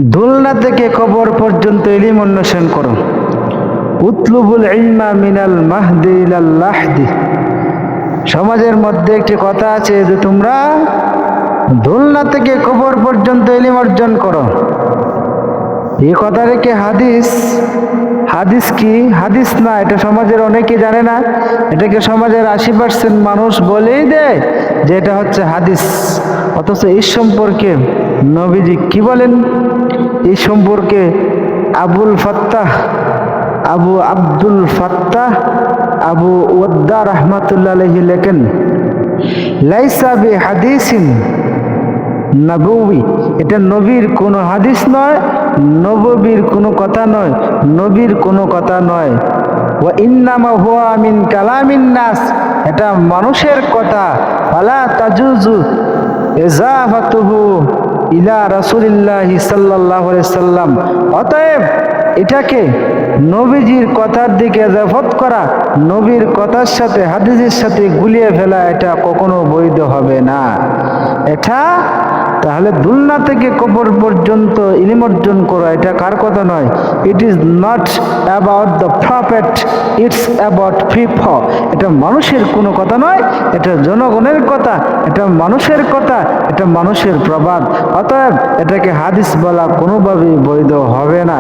দোলনা থেকে কবর পর্যন্ত ইলম অন্বেষণ করো। উতলুবুল ইলমা মিনাল মাহদি ইলাল লাহদি। সমাজের মধ্যে একটি কথা আছে যে তোমরা দোলনা থেকে কবর পর্যন্ত ইলম অর্জন করো। এই কথা রেখে হাদিস কি? হাদিস না, এটা সমাজের অনেকেই জানে না। এটাকে সমাজের 80% মানুষ বলেই দেয় যে এটা হচ্ছে হাদিস। অথচ এই সম্পর্কে নবীজি কি বলেন? এই সম্পর্কে আবু আব্দুল ফাত্তাহ আবু ওয়াদ্দা রাহমাতুল্লাহ আলাইহি লেখেন, লাইসা বি হাদিসিন নববী, এটা নবীর কোনো হাদিস নয়, নববীর কোনো কথা নয়, নবীর কোনো কথা নয়। ওয়া ইন্নামা হুয়া মিন কালামিন নাস, এটা মানুষের কথা। ফালা তাজুজু ইজাফাতুহু ইলা রাসূলিল্লাহি সাল্লাল্লাহু আলাইহি সাল্লাম, অতএব এটাকে নবীজির কথার দিকে ইজাফত করা, নবীর কথার সাথে হাদিসের সাথে গুলিয়ে ফেলা, এটা কখনো বৈধ হবে না। এটা তাহলে দোলনা থেকে কবর পর্যন্ত ইলম অর্জন করা, এটা কার কথা নয়? It is not about the prophet, it's about people. এটা মানুষের কোনো কথা নয়, এটা জনগণের কথা, এটা মানুষের কথা, এটা মানুষের প্রবাদ। অতএব এটাকে হাদিস বলা কোনোভাবেই বৈধ হবে না।